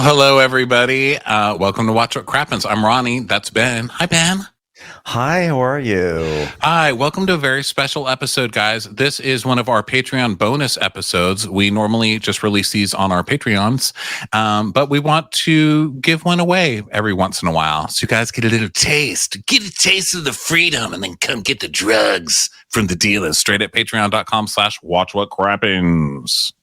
hello, everybody. Welcome to Watch What Crappens. I'm Ronnie. That's Ben. Hi, Ben. Hi, how are you? Hi, welcome to a very special episode, guys. This is one of our Patreon bonus episodes. We normally just release these on our Patreons, but we want to give one away every once in a while. So you guys get a little taste of the freedom, and then come get the drugs from the dealers straight at patreon.com/watchwhatcrappens.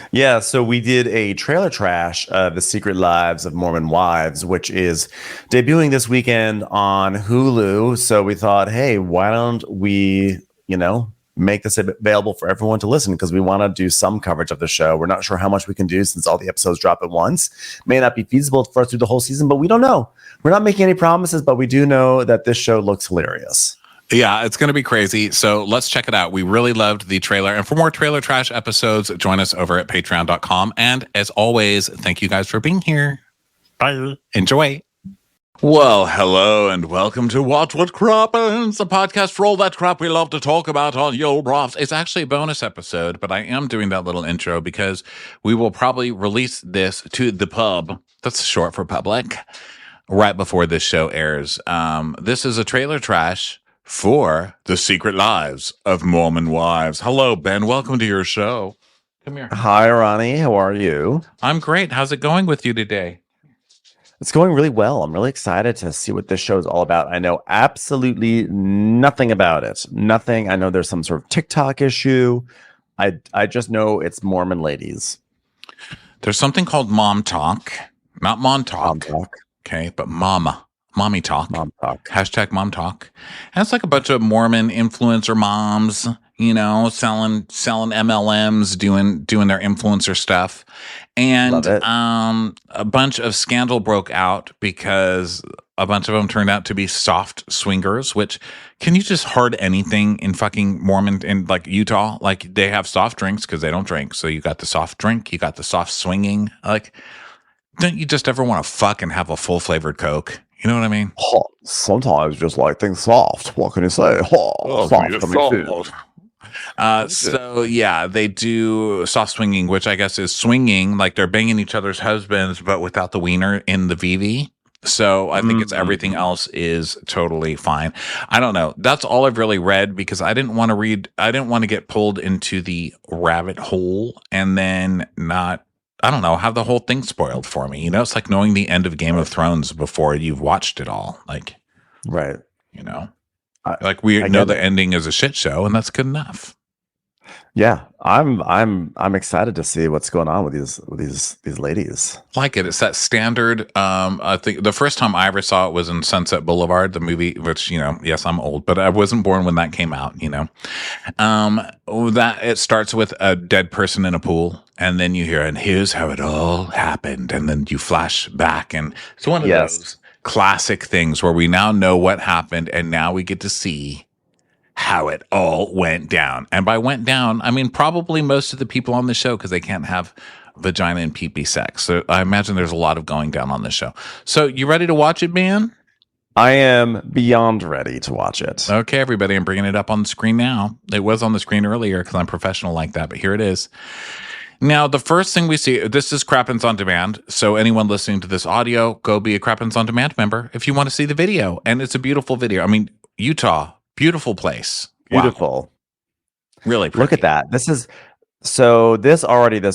Yeah, so we did a trailer trash of The Secret Lives of Mormon Wives, which is debuting this weekend on Hulu. So we thought, hey, why don't we, make this available for everyone to listen, because we want to do some coverage of the show. We're not sure how much we can do since all the episodes drop at once. May not be feasible for us to do the whole season, but we don't know. We're not making any promises, but we do know that this show looks hilarious. Yeah, it's going to be crazy. So let's check it out. We really loved the trailer. And for more trailer trash episodes, join us over at patreon.com. And as always, thank you guys for being here. Bye. Enjoy. Well, hello and welcome to Watch What Crappens, a podcast for all that crap we love to talk about on Yo Brofs. It's actually a bonus episode, but I am doing that little intro because we will probably release this to the pub. That's short for public. Right before this show airs. This is a trailer trash for The Secret Lives of Mormon Wives. Hello, Ben. Welcome to your show. Come here. Hi, Ronnie. How are you? I'm great. How's it going with you today? It's going really well. I'm really excited to see what this show is all about. I know absolutely nothing about it. Nothing. I know there's some sort of TikTok issue. I just know it's Mormon ladies. There's something called Mom Talk. Not Mom Talk. Mom Talk. Okay, but Mommy Talk. Mom Talk. Hashtag Mom Talk. And it's like a bunch of Mormon influencer moms, selling MLMs, doing their influencer stuff. And a bunch of scandal broke out because a bunch of them turned out to be soft swingers, which, can you just hard anything in fucking Mormon in like Utah? Like, they have soft drinks because they don't drink. So you got the soft drink, you got the soft swinging. Like, don't you just ever want to fuck and have a full flavored Coke? You know what I mean? Sometimes just like things soft. What can you say? Soft. So yeah, they do soft swinging, which I guess is swinging, like they're banging each other's husbands, but without the wiener in the VV. So I think it's everything else is totally fine. I don't know. That's all I've really read because I didn't want to get pulled into the rabbit hole and then have the whole thing spoiled for me. It's like knowing the end of Game of Thrones before you've watched it all. Like, right. We know the ending is a shit show, and that's good enough. Yeah, I'm excited to see what's going on with these ladies. Like it. It's that standard. I think the first time I ever saw it was in Sunset Boulevard, the movie, which, yes, I'm old, but I wasn't born when that came out, that it starts with a dead person in a pool, and then you hear, and here's how it all happened. And then you flash back, and it's one of those classic things where we now know what happened, and now we get to see how it all went down. And by went down, I mean probably most of the people on the show, because they can't have vagina and pee-pee sex. So I imagine there's a lot of going down on this show. So you ready to watch it, man? I am beyond ready to watch it. Okay, everybody, I'm bringing it up on the screen now. It was on the screen earlier because I'm professional like that, but here it is. Now, the first thing we see, this is Crappens On Demand. So anyone listening to this audio, go be a Crappens On Demand member if you want to see the video. And it's a beautiful video. I mean, Utah, beautiful place. Beautiful. Wow. Really pretty. Look at that. This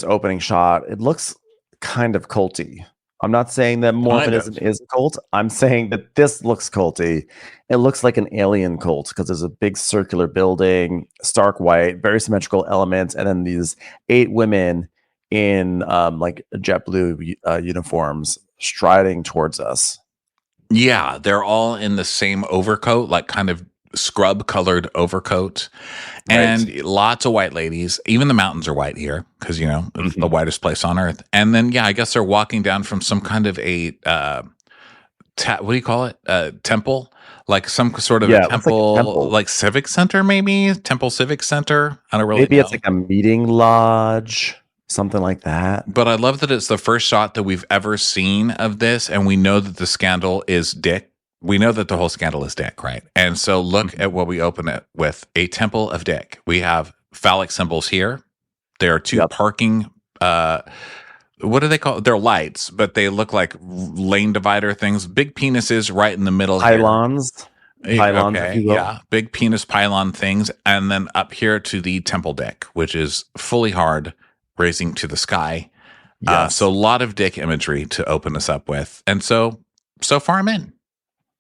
opening shot, it looks kind of culty. I'm not saying that Mormonism is a cult. I'm saying that this looks culty. It looks like an alien cult because there's a big circular building, stark white, very symmetrical elements, and then these 8 women in like JetBlue uniforms striding towards us. Yeah, they're all in the same overcoat, like kind of scrub colored overcoat, and lots of white ladies. Even the mountains are white here because it's the whitest place on earth. And then I guess they're walking down from some kind of a what do you call it, temple, like some sort of a temple, like civic center, maybe Temple Civic Center. I don't really know. It's like a meeting lodge, something like that. But I love that it's the first shot that we've ever seen of this, and we know that the scandal is dick. We know that the whole scandal is dick, right? And so look at what we open it with: a temple of dick. We have phallic symbols here. There are 2 parking what do they call it? They're lights, but they look like lane divider things. Big penises right in the middle. Pylons. Pylons, Okay, if you will. yeah, big penis pylon things, and then up here to the temple dick, which is fully hard, raising to the sky. Yes. So a lot of dick imagery to open us up with, and so far I'm in.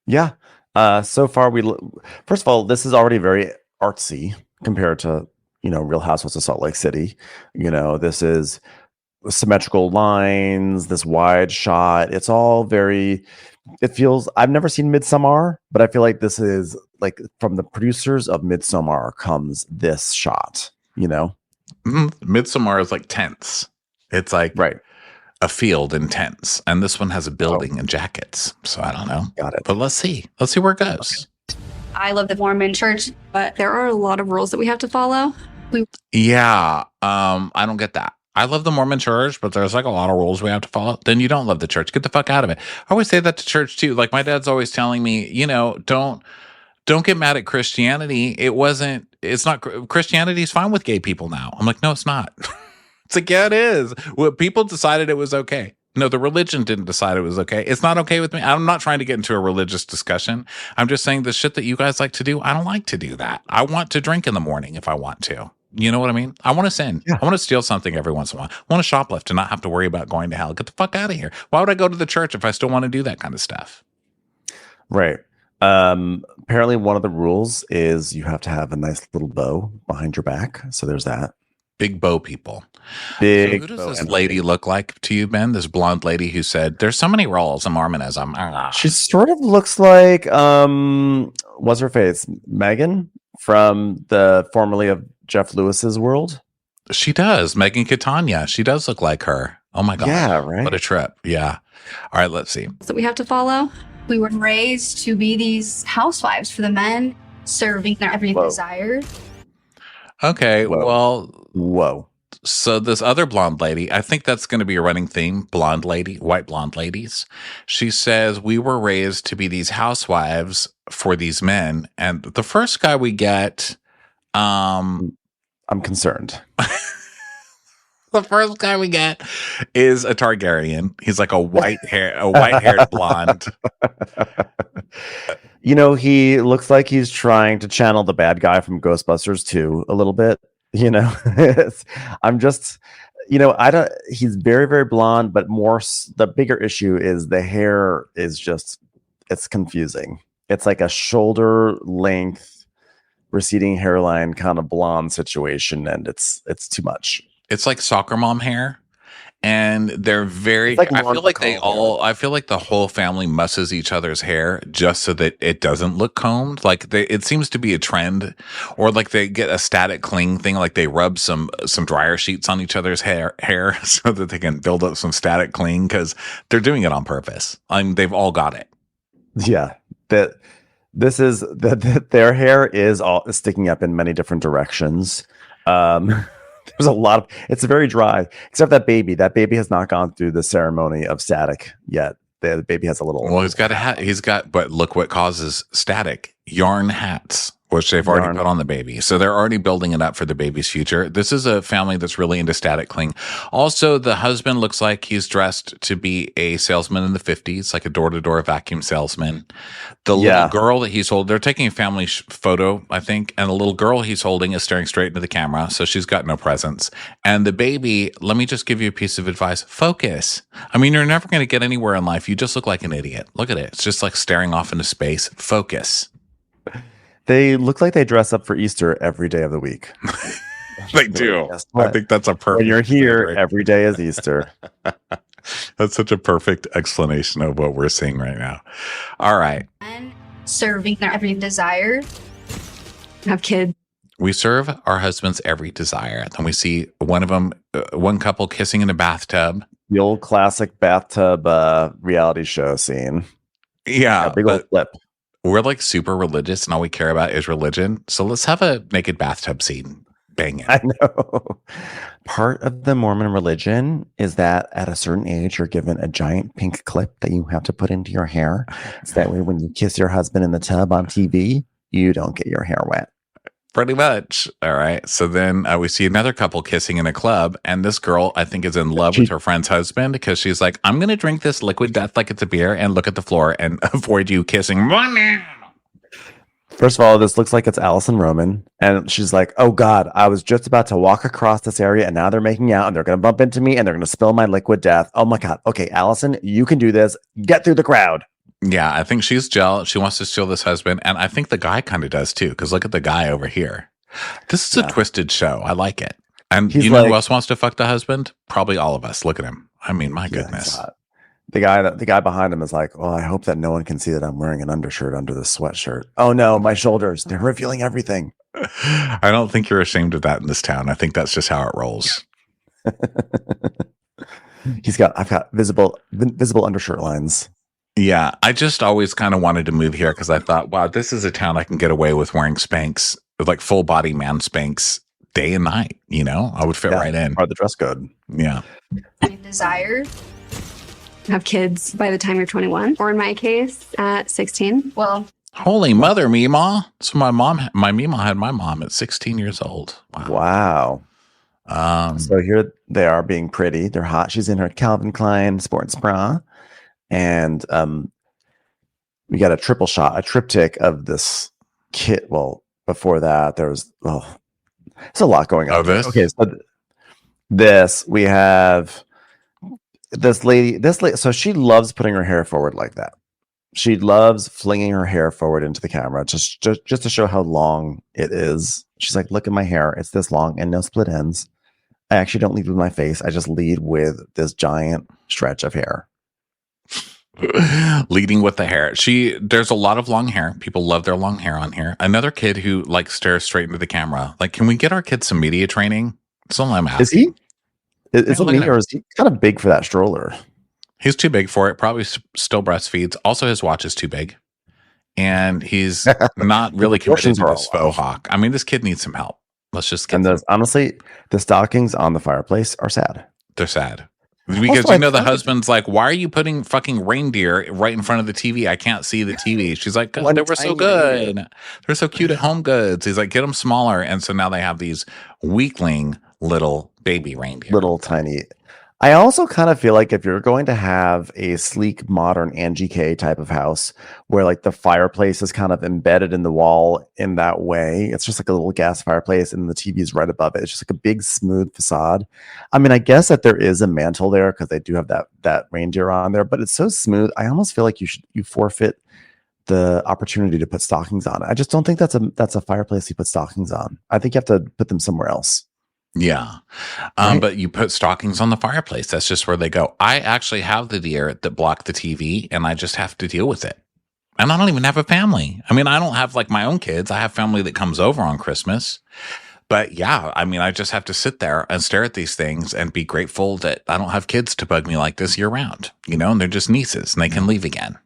Yeah. So far, first of all, this is already very artsy compared to Real Housewives of Salt Lake City. This is symmetrical lines, this wide shot. It's all very. It feels. I've never seen Midsommar, but I feel like this is like from the producers of Midsommar comes this shot. Midsommar is like tents. It's like right. A field in tents, and this one has a building and jackets. So I don't know. Got it. But let's see where it goes. I love the Mormon church, but there are a lot of rules that we have to follow. Yeah, I don't get that. I love the Mormon church, but there's like a lot of rules we have to follow. Then you don't love the church. Get the fuck out of it. I always say that to church too. Like my dad's always telling me, don't get mad at Christianity. It's not Christianity's fine with gay people now. I'm like, no, it's not. It's like, yeah, it is. Well, people decided it was okay. No, the religion didn't decide it was okay. It's not okay with me. I'm not trying to get into a religious discussion. I'm just saying the shit that you guys like to do, I don't like to do that. I want to drink in the morning if I want to. You know what I mean? I want to sin. Yeah. I want to steal something every once in a while. I want to shoplift and not have to worry about going to hell. Get the fuck out of here. Why would I go to the church if I still want to do that kind of stuff? Right. Apparently one of the rules is you have to have a nice little bow behind your back. So there's that. Big bow people. So who does this lady look like to you, Ben? This blonde lady who said, there's so many roles in Mormonism. She sort of looks like, what's her face? Megan from the formerly of Jeff Lewis's world. She does. Megan Catania. She does look like her. Oh my God. Yeah, right. What a trip. Yeah. All right, let's see. So we have to follow. We were raised to be these housewives for the men, serving their every desire. Okay, Whoa. So this other blonde lady, I think that's going to be a running theme, white blonde ladies. She says, we were raised to be these housewives for these men. And the first guy we get, I'm concerned. The first guy we get is a Targaryen. He's like a white-haired blonde. He looks like he's trying to channel the bad guy from Ghostbusters 2 a little bit. I'm just, he's very, very blonde, but the bigger issue is the hair is it's confusing. It's like a shoulder length receding hairline kind of blonde situation. And it's too much. It's like soccer mom hair. And they're very, like I feel like the whole family musses each other's hair just so that it doesn't look combed. Like it seems to be a trend, or like they get a static cling thing. Like they rub some dryer sheets on each other's hair so that they can build up some static cling, because they're doing it on purpose. I mean, they've all got it. Yeah. Their hair is all sticking up in many different directions. There's it's very dry, except that baby. That baby has not gone through the ceremony of static yet. The baby has a little. Well, he's got a hat. But look what causes static: yarn hats, which they've already put on the baby. So they're already building it up for the baby's future. This is a family that's really into static cling. Also, the husband looks like he's dressed to be a salesman in the 50s, like a door-to-door vacuum salesman. The little girl that he's holding, they're taking a family photo, I think, and the little girl he's holding is staring straight into the camera, so she's got no presence. And the baby, let me just give you a piece of advice. Focus. I mean, you're never going to get anywhere in life. You just look like an idiot. Look at it. It's just like staring off into space. Focus. They look like they dress up for Easter every day of the week. They do. I think that's a perfect. When you're here, every day is Easter. That's such a perfect explanation of what we're seeing right now. All right. And serving their every desire. Have kids. We serve our husbands every desire. Then we see one of them, one couple kissing in a bathtub. The old classic bathtub reality show scene. Yeah. A big old flip. We're like super religious and all we care about is religion. So let's have a naked bathtub scene. Bang it. I know. Part of the Mormon religion is that at a certain age, you're given a giant pink clip that you have to put into your hair. So that way, when you kiss your husband in the tub on TV, you don't get your hair wet. Pretty much. All right. So then we see another couple kissing in a club. And this girl, I think, is in love with her friend's husband because she's like, I'm going to drink this liquid death like it's a beer and look at the floor and avoid you kissing. First of all, this looks like it's Allison Roman. And she's like, oh, God, I was just about to walk across this area and now they're making out and they're going to bump into me and they're going to spill my liquid death. Oh, my God. Okay, Allison, you can do this. Get through the crowd. Yeah, I think she's jealous. She wants to steal this husband. And I think the guy kind of does too, because look at the guy over here. This is a twisted show. I like it. And you know who else wants to fuck the husband? Probably all of us. Look at him. I mean, my goodness. The guy behind him is like, well, I hope that no one can see that I'm wearing an undershirt under this sweatshirt. Oh, no, my shoulders. They're revealing everything. I don't think you're ashamed of that in this town. I think that's just how it rolls. I've got visible undershirt lines. Yeah, I just always kind of wanted to move here because I thought, wow, this is a town I can get away with wearing Spanx, like full body man Spanx day and night. You know, I would fit right in. Part of the dress code. Yeah. Desire. Have kids by the time you're 21, or in my case, at 16. Well, holy mother, Mima. So my Mima had my mom at 16 years old. Wow. So here they are being pretty. They're hot. She's in her Calvin Klein sports bra. And we got a triptych of this kit. Well, before that, there's a lot going on. Oh, this? Okay, so we have this lady. So she loves putting her hair forward like that. She loves flinging her hair forward into the camera just to show how long it is. She's like, look at my hair. It's this long and no split ends. I actually don't lead with my face. I just lead with this giant stretch of hair. Leading with the hair. There's a lot of long hair. People love their long hair on here. Another kid who like stares straight into the camera. Like, can we get our kids some media training? That's all I'm asking. Is he? Is it me, or is he kind of big for that stroller? He's too big for it. Probably still breastfeeds. Also, his watch is too big. And he's not really committed to this faux hawk. I mean, this kid needs some help. Let's just get honestly, the stockings on the fireplace are sad. They're sad. Because also, the husband's like, why are you putting fucking reindeer right in front of the TV? I can't see the TV. She's like, they were so good. They're so cute at Home Goods. He's like, get them smaller. And so now they have these weakling little baby reindeer. Little tiny. I also kind of feel like if you're going to have a sleek, modern Angie K type of house where like the fireplace is kind of embedded in the wall in that way, it's just like a little gas fireplace and the TV is right above it. It's just like a big, smooth facade. I mean, I guess that there is a mantle there because they do have that reindeer on there, but it's so smooth. I almost feel like you forfeit the opportunity to put stockings on it. I just don't think that's a fireplace you put stockings on. I think you have to put them somewhere else. Yeah. Right? But you put stockings on the fireplace. That's just where they go. I actually have the deer that block the TV and I just have to deal with it. And I don't even have a family. I mean, I don't have like my own kids. I have family that comes over on Christmas. But yeah, I mean, I just have to sit there and stare at these things and be grateful that I don't have kids to bug me like this year round, you know, and they're just nieces and they can leave again.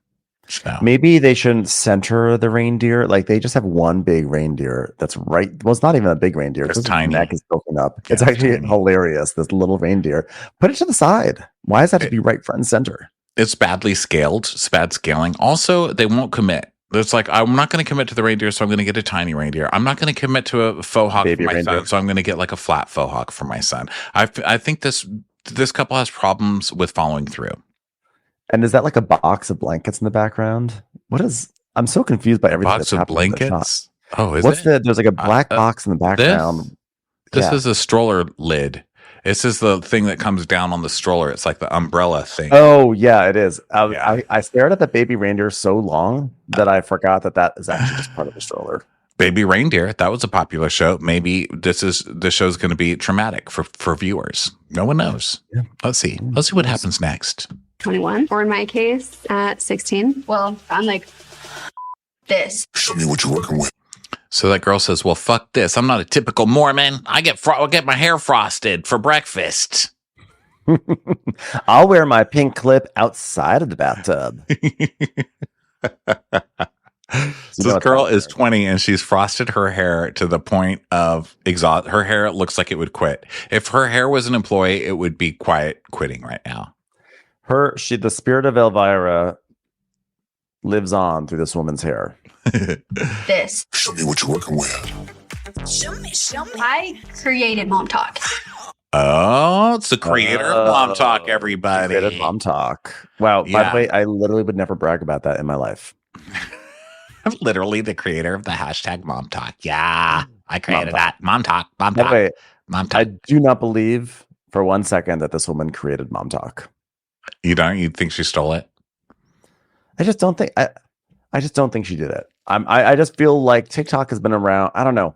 So. Maybe they shouldn't center the reindeer. Like they just have one big reindeer that's right. Well, it's not even a big reindeer. It's tiny. Neck is broken up. Yeah, it's actually hilarious. This little reindeer. Put it to the side. Why does that have to be right front and center? It's badly scaled. It's bad scaling. Also, they won't commit. It's like, I'm not going to commit to the reindeer, so I'm going to get a tiny reindeer. I'm not going to commit to a faux hawk for my son, so I'm going to get like a flat faux hawk for my son. I think this couple has problems with following through. And is that like a box of blankets in the background? I'm so confused by everything. Box of blankets? Oh, there's like a black box in the background. This is a stroller lid. This is the thing that comes down on the stroller. It's like the umbrella thing. Oh, yeah, it is. I stared at the baby reindeer so long that I forgot that is actually just part of the stroller. Baby Reindeer, that was a popular show. Maybe this show's going to be traumatic for viewers. No one knows. Yeah. Let's see what happens next. 21, or in my case, at 16. Well, I'm like, this. Show me what you're working with. So that girl says, well, fuck this. I'm not a typical Mormon. I'll get my hair frosted for breakfast. I'll wear my pink clip outside of the bathtub. So this girl is 20 and she's frosted her hair to the point of exhaust. Her hair looks like it would quit. If her hair was an employee, it would be quitting right now. The spirit of Elvira lives on through this woman's hair. This. Show me what you're working with. I created Mom Talk. Oh, it's the creator of Mom Talk, everybody. Created Mom Talk. Wow. By Yeah. the way, I literally would never brag about that in my life. I'm literally the creator of the hashtag Mom Talk. Yeah, I created that. Mom Talk. Mom By Talk. the way, Mom Talk. I do not believe for 1 second that this woman created Mom Talk. You don't? You think she stole it? I just don't think I just don't think she did it. I just feel like TikTok has been around. I don't know.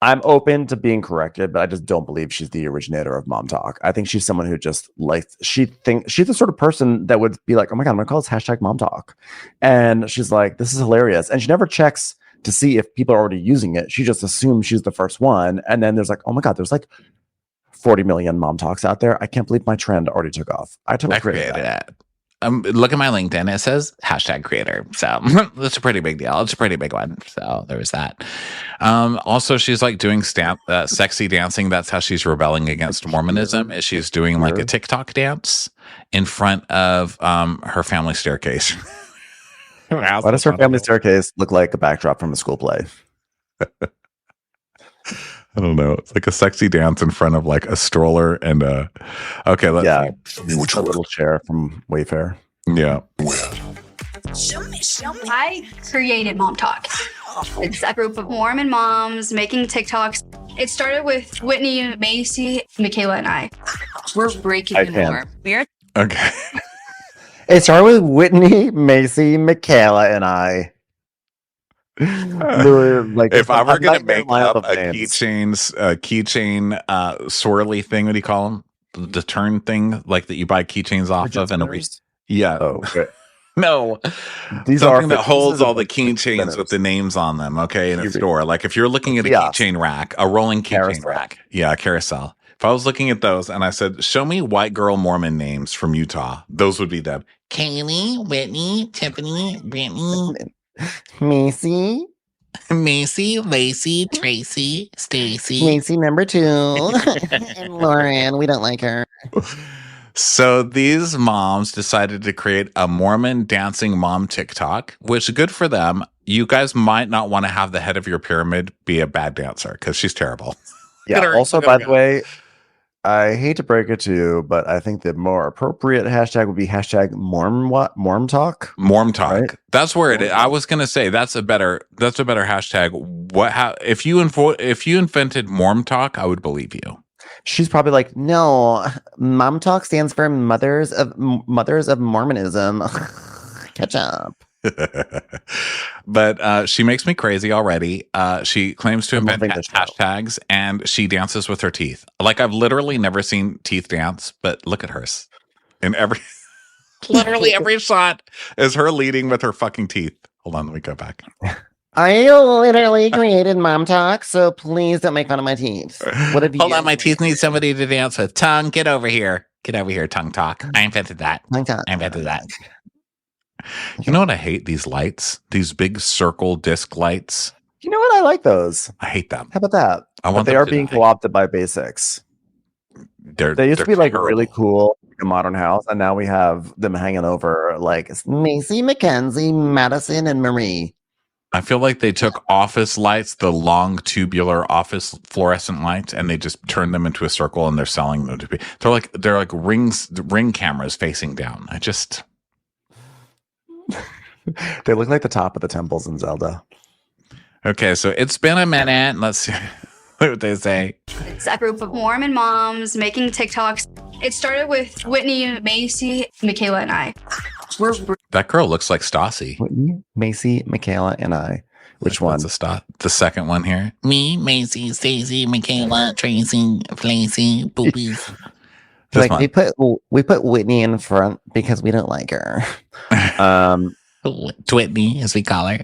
I'm open to being corrected, but I just don't believe she's the originator of Mom Talk. I think she's someone who just she's the sort of person that would be like, oh my God, I'm gonna call this hashtag Mom Talk. And she's like, this is hilarious. And she never checks to see if people are already using it. She just assumes she's the first one. And then there's like, oh my God, there's like 40 million Mom Talks out there. I can't believe my trend already took off. I created that. Look at my LinkedIn. It says hashtag creator. So that's a pretty big deal. It's a pretty big one. So there was that. Also, she's like doing sexy dancing. That's how she's rebelling against Mormonism. Is she's doing like a TikTok dance in front of her family staircase. Why does her family staircase look like a backdrop from a school play? I don't know. It's like a sexy dance in front of like a stroller and a. Okay, let's see. A little chair from Wayfair. Yeah. I created Mom Talk. It's a group of Mormon moms making TikToks. It started with Whitney, Macy, Michaela, and I. We're breaking the norm. We're Okay. It started with Whitney, Macy, Michaela, and I. Like, if I were going to make up a keychain swirly thing, what do you call them? The turn thing, like that you buy keychains off of, and yeah. Oh, okay. No, these something that holds all the keychains with the names on them. Okay, in a store. Like if you're looking at a keychain rack, a rolling keychain rack, a carousel. If I was looking at those and I said, "Show me white girl Mormon names from Utah," those would be them: Kaylee, Whitney, Tiffany, Brittany. Macy, Lacey, Tracy, Stacy. Macy number 2, and Lauren. We don't like her. So these moms decided to create a Mormon dancing mom TikTok, which good for them. You guys might not want to have the head of your pyramid be a bad dancer because she's terrible. Yeah. Also, by the way, I hate to break it to you, but I think the more appropriate hashtag would be hashtag Morm Talk. Morm Talk. Right? That's where it is. I was gonna say that's a better hashtag. If you invented Morm Talk, I would believe you. She's probably like, no, Mom Talk stands for Mothers of Mormonism. Catch up. But she makes me crazy already. She claims to invent hashtags, and she dances with her teeth. Like I've literally never seen teeth dance, but look at hers. In literally every shot is her leading with her fucking teeth. Hold on, let me go back. I literally created Mom Talk, so please don't make fun of my teeth. What have you? Hold on, my teeth need somebody to dance with. Tongue, get over here. Get over here, Tongue Talk. I invented that. I invented that. You know what I hate? These lights, these big circle disc lights. You know what? I like those. I hate them. How about that? But they are being co-opted by basics. They used to be like really cool in a modern house, and now we have them hanging over like Macy, Mackenzie, Madison, and Marie. I feel like they took office lights, the long tubular office fluorescent lights, and they just turned them into a circle, and they're selling them to be. They're like ring cameras facing down. They look like the top of the temples in Zelda. Okay, so it's been a minute. Let's see what they say. It's a group of Mormon moms making TikToks. It started with Whitney, Macy, Michaela, and I. That girl looks like Stassi. Whitney, Macy, Michaela, and I. Which one? The second one here. Me, Macy, Stacy, Michaela, Tracy, Flacey, Boobies. Like we put Whitney in front because we don't like her. Twitney, as we call her.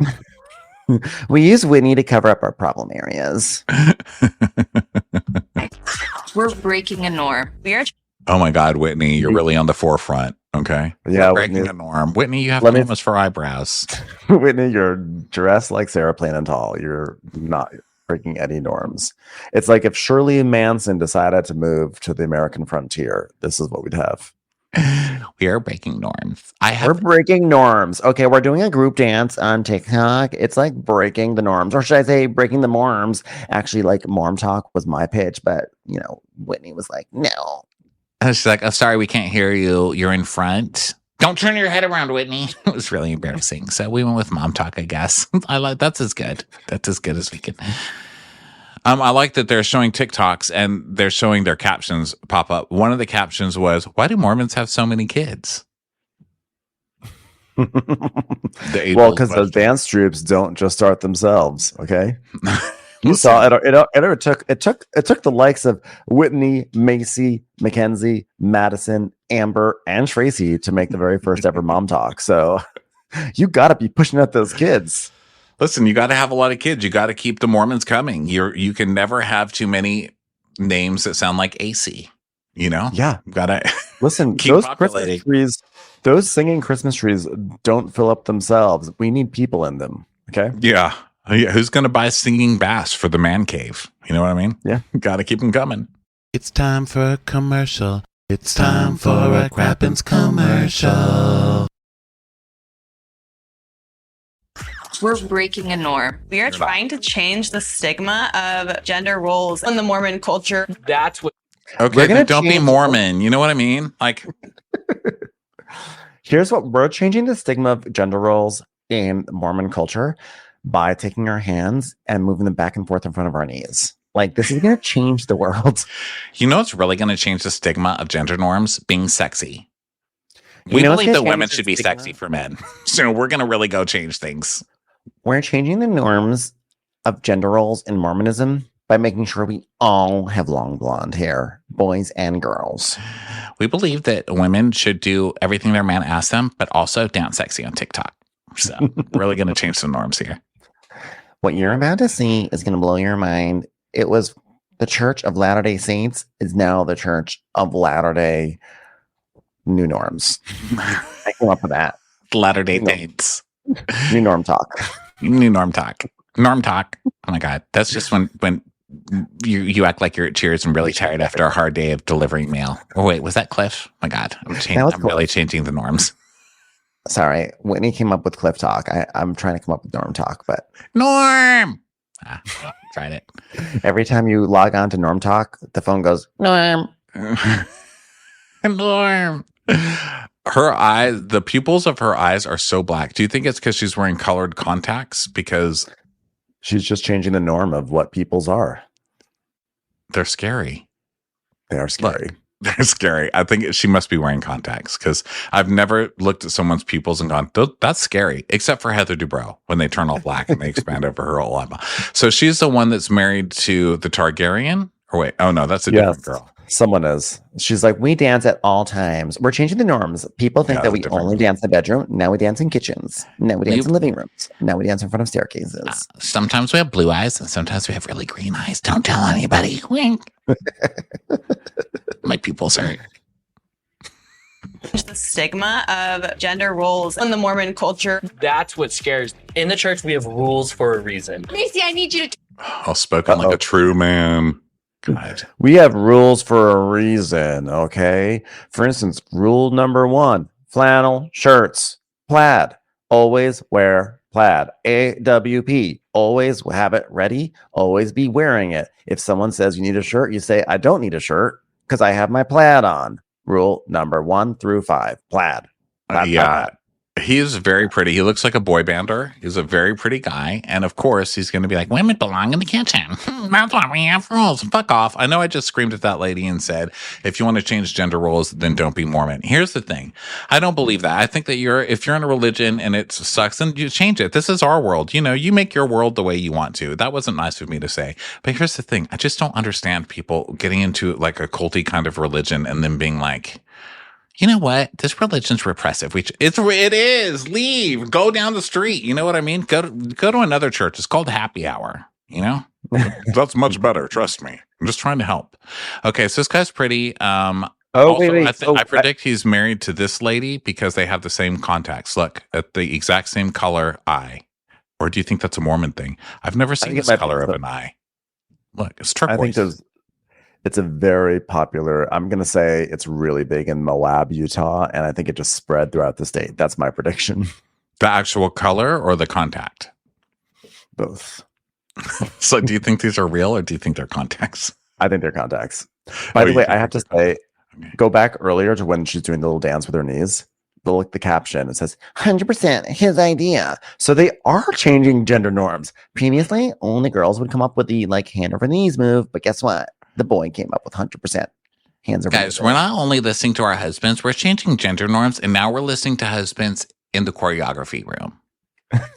We use Whitney to cover up our problem areas. We're breaking a norm. Oh my God, Whitney, you're really on the forefront. Okay. Yeah. We're breaking a norm. Whitney, you have cameras for eyebrows. Whitney, you're dressed like Sarah Plain and Tall. You're not breaking any norms. It's like if Shirley Manson decided to move to the American frontier, this is what we'd have. We are breaking norms. We're breaking norms. Okay, we're doing a group dance on TikTok. It's like breaking the norms, or should I say breaking the norms? Actually, like Morm Talk was my pitch, but Whitney was like, no. She's like, oh, sorry, we can't hear you. You're in front. Don't turn your head around, Whitney. It was really embarrassing. So we went with Mom Talk, I guess. That's as good. That's as good as we can. I like that they're showing TikToks and they're showing their captions pop up. One of the captions was, why do Mormons have so many kids? Well, because those dance troops don't just start themselves, okay? You saw it. It took the likes of Whitney, Macy, Mackenzie, Madison, Amber, and Tracy to make the very first ever Mom Talk. So you got to be pushing out those kids. Listen, you got to have a lot of kids. You got to keep the Mormons coming. You can never have too many names that sound like AC. Yeah, got to listen. keep those populating. Christmas trees, those singing Christmas trees, don't fill up themselves. We need people in them. Okay. Yeah. Who's going to buy singing bass for the man cave? You know what I mean? Yeah. Got to keep them coming. It's time for a commercial. It's time for a Crappens commercial. We're breaking a norm. We are trying to change the stigma of gender roles in the Mormon culture. That's what. Okay, then don't be Mormon. You know what I mean? Like, here's what we're changing the stigma of gender roles in Mormon culture by taking our hands and moving them back and forth in front of our knees. Like, this is going to change the world. You know what's really going to change the stigma of gender norms? Being sexy. We believe that women should be sexy for men. So we're going to really go change things. We're changing the norms of gender roles in Mormonism by making sure we all have long blonde hair, boys and girls. We believe that women should do everything their man asks them, but also dance sexy on TikTok. So really going to change some norms here. What you're about to see is going to blow your mind. It was the Church of Latter-day Saints is now the Church of Latter-day New Norms. I came up with that. Latter-day Saints. New Norm Talk. New Norm Talk. Norm Talk. Oh my God. That's just when you act like you're at Cheers and really tired after a hard day of delivering mail. Oh wait, was that Cliff? Oh my God. I'm really changing the norms. Sorry, Whitney came up with Cliff Talk. I'm trying to come up with Norm Talk, but Norm. Tried it. Every time you log on to Norm Talk, the phone goes Norm. Norm. Her eyes, the pupils of her eyes are so black. Do you think it's because she's wearing colored contacts? Because she's just changing the norm of what pupils are. They're scary. They are scary. Look, they're scary. I think she must be wearing contacts because I've never looked at someone's pupils and gone, that's scary, except for Heather Dubrow when they turn all black and they expand over her whole eyeball. So she's the one that's married to the Targaryen? Or wait, oh no, that's a different girl. Someone is. She's like, we dance at all times. We're changing the norms. People think that we only dance in the bedroom. Now we dance in kitchens. Now we dance in living rooms. Now we dance in front of staircases. Sometimes we have blue eyes and sometimes we have really green eyes. Don't tell anybody. Wink. My pupils hurt. The stigma of gender roles in the Mormon culture. That's what scares. In the church, we have rules for a reason. Macy, I need you to. I'll spoken like a true man. God. We have rules for a reason, okay? For instance, rule number 1, flannel shirts, plaid, always wear plaid. AWP, always have it ready, always be wearing it. If someone says you need a shirt, you say, I don't need a shirt because I have my plaid on. Rule number 1 through 5, plaid. Plaid. He is very pretty. He looks like a boy bander. He's a very pretty guy. And of course, he's going to be like, women belong in the kitchen. That's why we have rules. Fuck off. I know I just screamed at that lady and said, if you want to change gender roles, then don't be Mormon. Here's the thing. I don't believe that. I think that if you're in a religion and it sucks, then you change it. This is our world. You make your world the way you want to. That wasn't nice of me to say. But here's the thing. I just don't understand people getting into like a culty kind of religion and then being like, you know what? This religion's repressive. It is. Leave. Go down the street. You know what I mean? Go to another church. It's called Happy Hour. You know? That's much better. Trust me. I'm just trying to help. Okay, so this guy's pretty. Wait. I predict he's married to this lady because they have the same contacts. Look, at the exact same color eye. Or do you think that's a Mormon thing? I've never seen this color of an eye. Look, it's turquoise. It's a very popular. I'm gonna say it's really big in Moab, Utah, and I think it just spread throughout the state. That's my prediction. The actual color or the contact? Both. So do you think these are real or do you think they're contacts? I think they're contacts. By the way, I have to say, go back earlier to when she's doing the little dance with her knees. The caption, it says 100% his idea. So they are changing gender norms. Previously, only girls would come up with the like hand over knees move, but guess what? The boy came up with 100% hands over Guys, knees. we're not only listening to our husbands, we're changing gender norms, and now we're listening to husbands in the choreography room.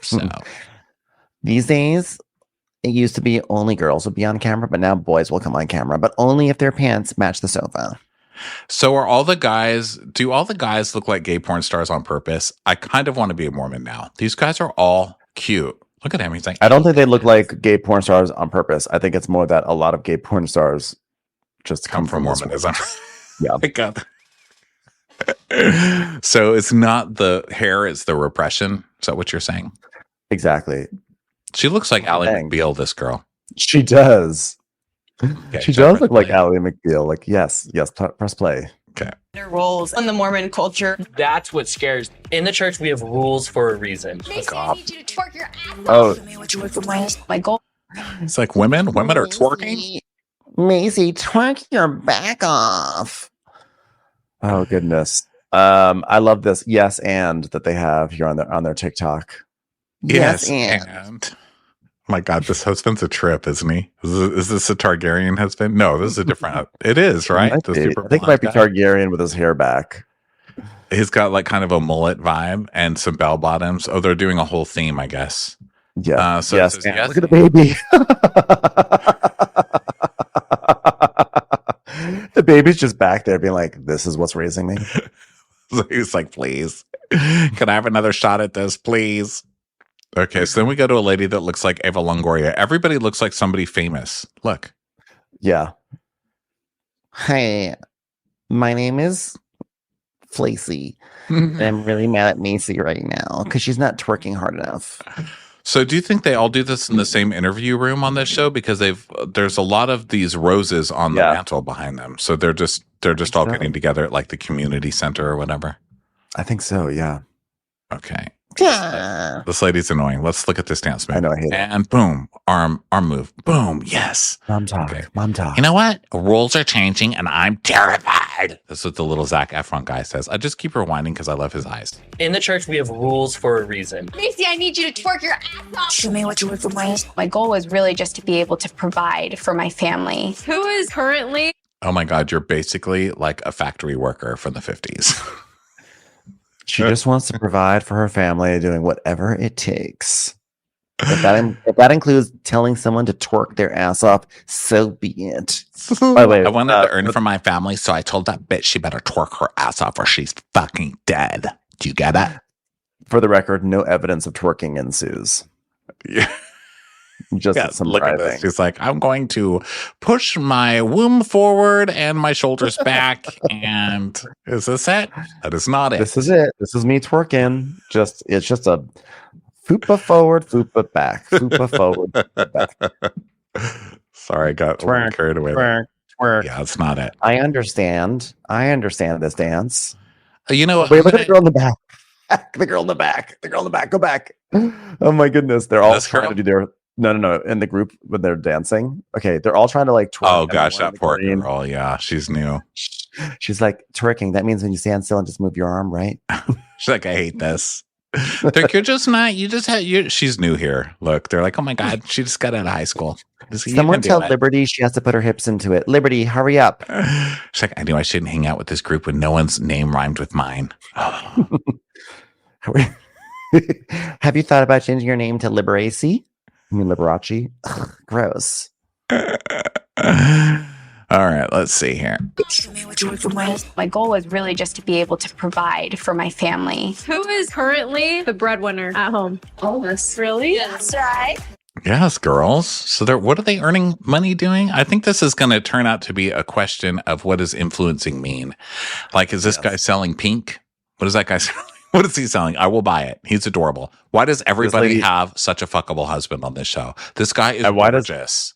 So These days, it used to be only girls would be on camera, but now boys will come on camera, but only if their pants match the sofa. do all the guys look like gay porn stars on purpose? I kind of want to be a Mormon now. These guys are all cute. Look at him. He's like, I don't think they look like gay porn stars on purpose. I think it's more that a lot of gay porn stars just come from this Mormonism. Yeah. Oh my God. So it's not the hair, it's the repression. Is that what you're saying? Exactly. She looks like Ally Dang. McBeal, this girl. She does. Okay, She so does look like play. Ally McBeal. Like, yes, press play. Gender roles in the Mormon culture. That's what scares. In the church, we have rules for a reason. Macy, I need you to twerk your ass Oh, My goal. It's like women are twerking. Macy, twerk your back off. Oh goodness. I love this yes and that they have here on their TikTok. Yes, and oh my God, this husband's a trip, isn't he? Is this a Targaryen husband? No, this is a different. It is, right? Might The be. super I think it might be blonde guy. Targaryen with his hair back. He's got like kind of a mullet vibe and some bell bottoms. Oh, they're doing a whole theme, I guess. Yeah. So it yes, says and yes. look at the baby. The baby's just back there being like, this is what's raising me. So he's like, please, can I have another shot at this, please? Okay, so then we go to a lady that looks like Eva Longoria. Everybody looks like somebody famous. Look. Yeah. Hi, my name is Flacy. And I'm really mad at Macy right now because she's not twerking hard enough. So do you think they all do this in the same interview room on this show? Because there's a lot of these roses on the mantle behind them. So they're just all getting together at like the community center or whatever. I think so, yeah. Okay. Yeah. This lady's annoying. Let's look at this dance move. I know, I hate it. And boom, arm move. Boom, yes. Mom talk. Okay. Mom talk. You know what? Rules are changing and I'm terrified. That's what the little Zac Efron guy says. I just keep rewinding because I love his eyes. In the church, we have rules for a reason. Macy, I need you to twerk your ass off. Show me what you want for my My goal was really just to be able to provide for my family. Who is currently Oh my God, you're basically like a factory worker from the 50s. She just wants to provide for her family, doing whatever it takes. If that includes telling someone to twerk their ass off, so be it. By the way, I wanted to earn for my family, so I told that bitch she better twerk her ass off or she's fucking dead. Do you get it? for the record, no evidence of twerking ensues. Yeah. Just some look at this. She's like, I'm going to push my womb forward and my shoulders back. And is this it? That is not it. This is it. This is me twerking. It's just a fupa forward, fupa back, fupa forward, fupa back. Sorry, I got a little carried away. Twerk, twerk. Yeah, that's not it. I understand this dance. You know, Wait, look at the girl in the back. The girl in the back. The girl in the back. Go back. Oh my goodness. They're all trying to do their no. In the group when they're dancing. Okay, they're all trying to like twerk. Oh gosh, that poor girl. Yeah, she's new. She's like, twerking. That means when you stand still and just move your arm, right? She's like, I hate this. They're like, you're just not. You just had. She's new here. Look, they're like, oh my god, she just got out of high school. Someone tell Liberty she has to put her hips into it. Liberty, hurry up. She's like, I knew I shouldn't hang out with this group when no one's name rhymed with mine. Oh. Have you thought about changing your name to Liberace? I mean Liberace? Ugh, gross. All right, let's see here. My goal was really just to be able to provide for my family. Who is currently the breadwinner at home? All of us. Really? That's right. Yes, girls. So what are they earning money doing? I think this is going to turn out to be a question of what does influencing mean? Like, is this guy selling pink? What is that guy selling? What is he selling? I will buy it. He's adorable. Why does everybody have such a fuckable husband on this show? This guy is gorgeous.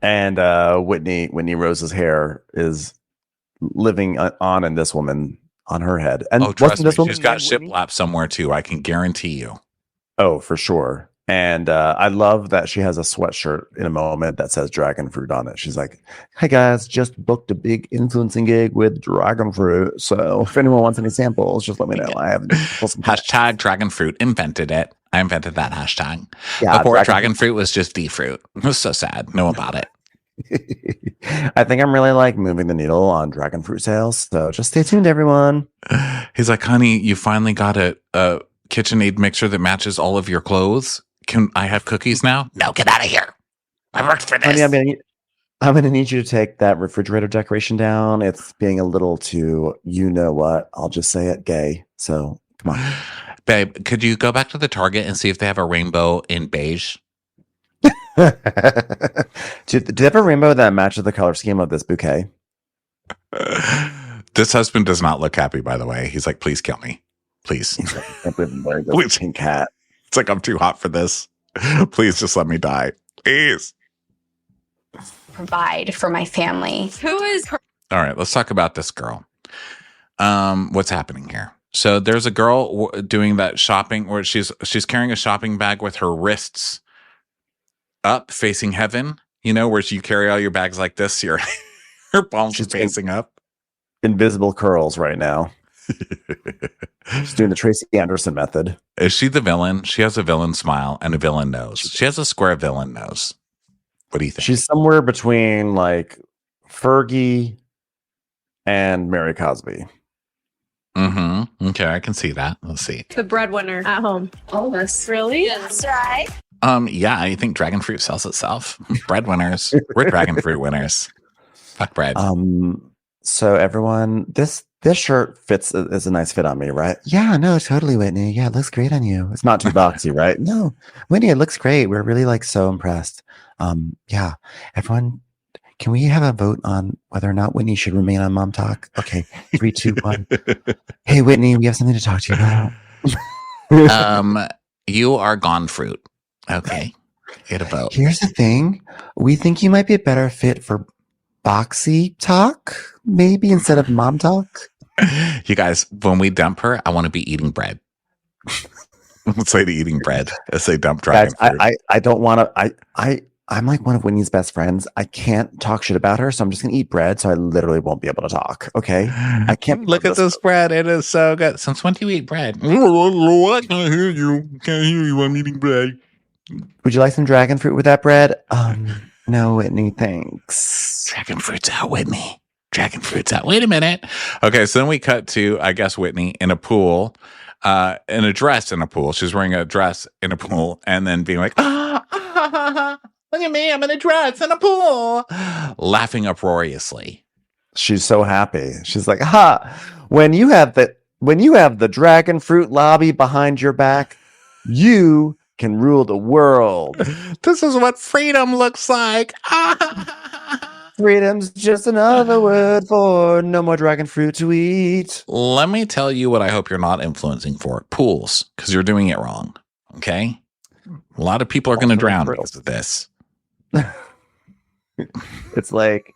And Whitney Rose's hair is living on in this woman on her head. And Oh, trust me, this woman she's got named Whitney? shiplap somewhere too. I can guarantee you. Oh, for sure. And I love that she has a sweatshirt in a moment that says dragon fruit on it. She's like, "Hey guys, just booked a big influencing gig with dragon fruit. So if anyone wants any samples, just let me know. I have Hashtag dragon fruit invented it. I invented that hashtag. Yeah, Before dragon fruit was just D fruit. It was so sad. Know about it. I think I'm really like moving the needle on dragon fruit sales. So just stay tuned, everyone. He's like, honey, you finally got a KitchenAid mixer that matches all of your clothes. Can I have cookies now? No, get out of here. I worked for this. Honey, I'm gonna need you to take that refrigerator decoration down. It's being a little too, you know what? I'll just say it, gay. So come on. Babe, could you go back to the Target and see if they have a rainbow in beige? do they have a rainbow that matches the color scheme of this bouquet? This husband does not look happy, by the way. He's like, please kill me. Please. Please. Pink cat. It's like, I'm too hot for this. Please just let me die. Please. Provide for my family. Who is All right, let's talk about this girl. What's happening here? So there's a girl doing that shopping where she's carrying a shopping bag with her wrists up facing heaven, you know, where you carry all your bags like this, her palms are facing up. Invisible curls right now. She's doing the Tracy Anderson method. Is she the villain? She has a villain smile and a villain nose. She has a square villain nose. What do you think? She's somewhere between like Fergie and Mary Cosby. Mm-hmm. Okay, I can see that. Let's see. The breadwinner at home. All of us. Really? That's right. Yeah, I think dragon fruit sells itself. Breadwinners. We're dragon fruit winners. Fuck bread. So everyone, this shirt is a nice fit on me, right? Yeah, no, totally, Whitney. Yeah, it looks great on you. It's not too boxy, right? No, Whitney, it looks great. We're really like so impressed. Yeah, everyone, can we have a vote on whether or not Whitney should remain on Mom Talk? Okay, 3, 2, 1. Hey, Whitney, we have something to talk to you about. You are gone fruit. Okay, get a vote. Here's the thing: we think you might be a better fit for Boxy Talk, maybe instead of Mom Talk. You guys, when we dump her, I want to be eating bread. Let's say the eating bread as they dump dragon fruit. I don't want to. I'm like one of Whitney's best friends. I can't talk shit about her, so I'm just gonna eat bread. So I literally won't be able to talk. Okay, I can't look at this bread. It is so good. Since when do you eat bread? I can't hear you. Can't hear you. I'm eating bread. Would you like some dragon fruit with that bread? No, Whitney, thanks. Dragon fruit's out, Whitney. Dragon fruit's out. Wait a minute. Okay, so then we cut to, I guess, Whitney in a pool, in a dress in a pool. She's wearing a dress in a pool, and then being like, look at me, I'm in a dress in a pool, laughing uproariously. She's so happy. She's like, when you have the dragon fruit lobby behind your back, you can rule the world. This is what freedom looks like. Freedom's just another word for no more dragon fruit to eat. Let me tell you what I hope you're not influencing for. Pools, because you're doing it wrong. Okay? A lot of people are going to drown because of this. It's like,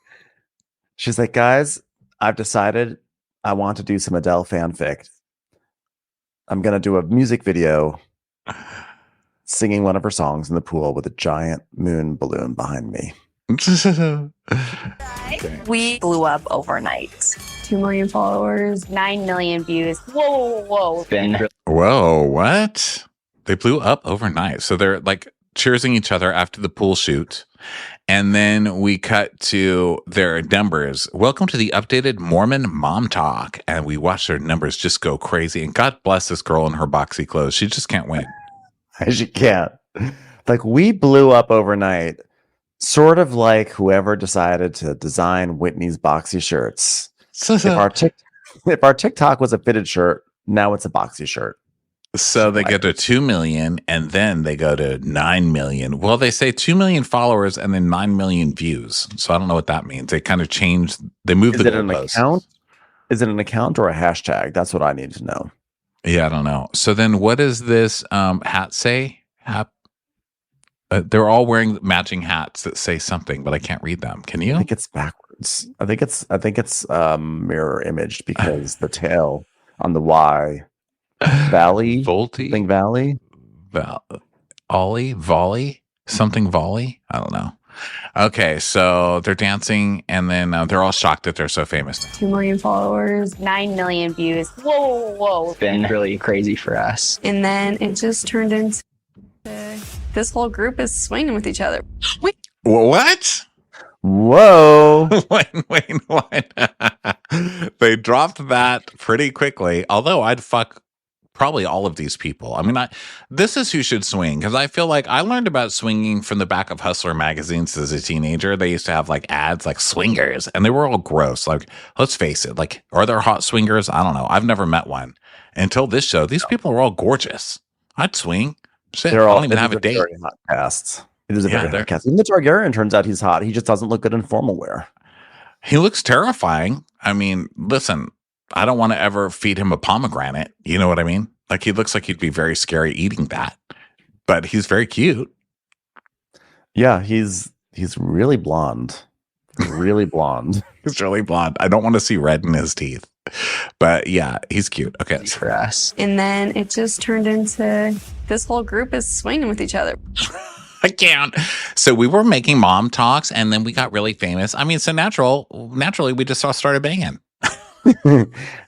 she's like, guys, I've decided I want to do some Adele fanfic. I'm going to do a music video singing one of her songs in the pool with a giant moon balloon behind me. We blew up overnight. 2 million followers. 9 million views. Whoa. Whoa, what? They blew up overnight. So they're like cheersing each other after the pool shoot. And then we cut to their numbers. Welcome to the updated Mormon Mom Talk. And we watch their numbers just go crazy. And God bless this girl in her boxy clothes. She just can't win. She can't. Like, we blew up overnight. Sort of like whoever decided to design Whitney's boxy shirts. If our TikTok was a fitted shirt, now it's a boxy shirt. So they get to 2 million and then they go to 9 million. Well, they say 2 million followers and then 9 million views. So I don't know what that means. They kind of changed. They moved the goalposts. Is it an account or a hashtag? That's what I need to know. Yeah, I don't know. So then what does this hat say? They're all wearing matching hats that say something, but I can't read them. Can I you? think it's backwards. I think it's mirror imaged because the tail on the Y Valley, Volty? something Valley. Ollie? Volley? Something volley? I don't know. Okay, so they're dancing, and then they're all shocked that they're so famous. 2 million followers. 9 million views. Whoa. It's been really crazy for us. And then it just turned into this whole group is swinging with each other. What? Whoa! Wait. They dropped that pretty quickly. Although I'd fuck probably all of these people. I mean, this is who should swing, because I feel like I learned about swinging from the back of Hustler magazines as a teenager. They used to have like ads like swingers, and they were all gross. Like, let's face it. Like, are there hot swingers? I don't know. I've never met one until this show. These people are all gorgeous. I'd swing. Shit, They're I all don't even have a date. very hot cast. It is a Yeah, very they're- hot cast. Even the Targaryen turns out he's hot. He just doesn't look good in formal wear. He looks terrifying. I mean, listen, I don't want to ever feed him a pomegranate. You know what I mean? Like, he looks like he'd be very scary eating that, but he's very cute. Yeah, he's really blonde. Really blonde. He's really blonde. I don't want to see red in his teeth, but yeah, he's cute. Okay. For us. And then it just turned into this whole group is swinging with each other. I can't. So we were making mom talks, and then we got really famous. I mean, so naturally, we just all started banging.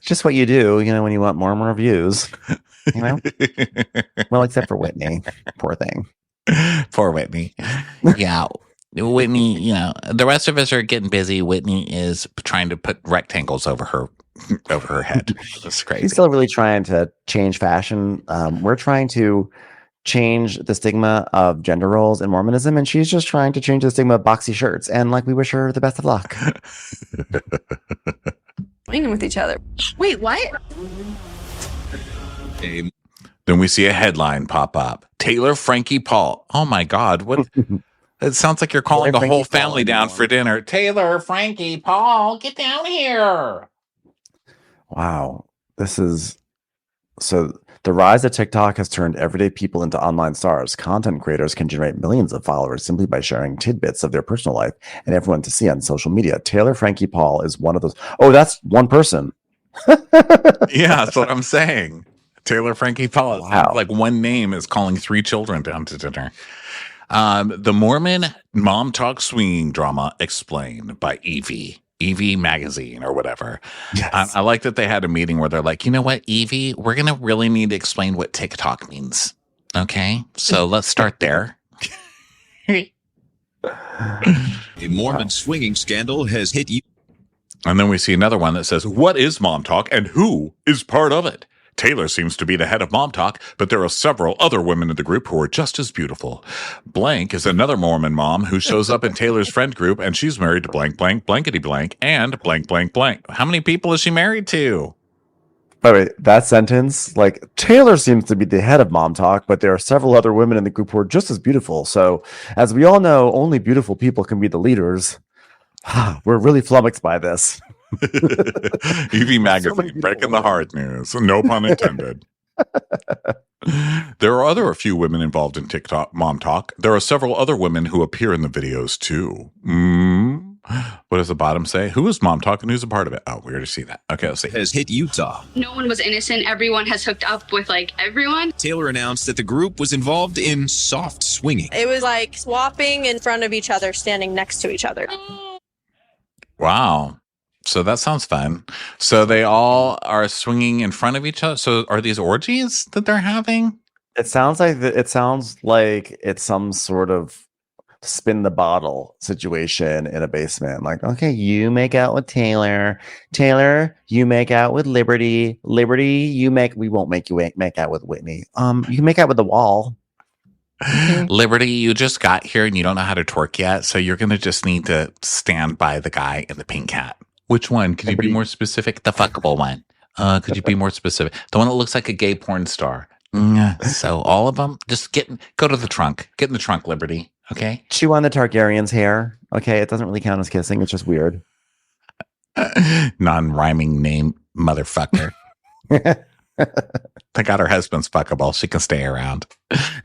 Just what you do, when you want more and more views. Well, except for Whitney. Poor thing. Poor Whitney. Yeah. Whitney, the rest of us are getting busy. Whitney is trying to put rectangles over her head. That's crazy. He's still really trying to change fashion. We're trying to change the stigma of gender roles in Mormonism, and she's just trying to change the stigma of boxy shirts. And we wish her the best of luck. Swinging with each other. Wait, what? Then we see a headline pop up. Taylor Frankie Paul. Oh my God. What? It sounds like you're calling the Taylor whole Frankie family Paul, down everyone. for dinner. Taylor Frankie Paul, get down here. Wow. So the rise of TikTok has turned everyday people into online stars. Content creators can generate millions of followers simply by sharing tidbits of their personal life and everyone to see on social media. Taylor Frankie Paul is one of those. Oh, that's one person. Yeah, that's what I'm saying. Taylor Frankie Paul. It Wow. sounds like one name is calling 3 children down to dinner. The Mormon Mom Talk Swinging Drama Explained by Evie Magazine or whatever. Yes. I like that they had a meeting where they're like, you know what, Evie, we're going to really need to explain what TikTok means. Okay, so let's start there. A Mormon swinging scandal has hit you. And then we see another one that says, what is Mom Talk and who is part of it? Taylor seems to be the head of Mom Talk, but there are several other women in the group who are just as beautiful. Blank is another Mormon mom who shows up in Taylor's friend group, and she's married to blank, blank, blankety blank, and blank, blank, blank. How many people is she married to? By the way, that sentence, Taylor seems to be the head of Mom Talk, but there are several other women in the group who are just as beautiful. So, as we all know, only beautiful people can be the leaders. We're really flummoxed by this. Evie Magazine, breaking the hard news. No pun intended. There are a few women involved in TikTok Mom Talk. There are several other women who appear in the videos too. What does the bottom say? Who is Mom Talk and who's a part of it? Oh, we already see that. Okay, let's see. Has hit Utah. No one was innocent. Everyone has hooked up with everyone. Taylor announced that the group was involved in soft swinging. It was like swapping in front of each other, standing next to each other. Wow. So that sounds fun. So they all are swinging in front of each other. So are these orgies that they're having? It sounds like it's some sort of spin the bottle situation in a basement. Okay, you make out with Taylor. Taylor, you make out with Liberty. Liberty, we won't make you make out with Whitney. You can make out with the wall. Liberty, you just got here and you don't know how to twerk yet. So you're going to just need to stand by the guy in the pink hat. Which one? Could you be more specific? The fuckable one. Could you be more specific? The one that looks like a gay porn star. So all of them, just go to the trunk. Get in the trunk, Liberty. Okay. Chew on the Targaryen's hair. Okay, it doesn't really count as kissing. It's just weird. Non-rhyming name, motherfucker. Thank God her husband's fuckable. She can stay around.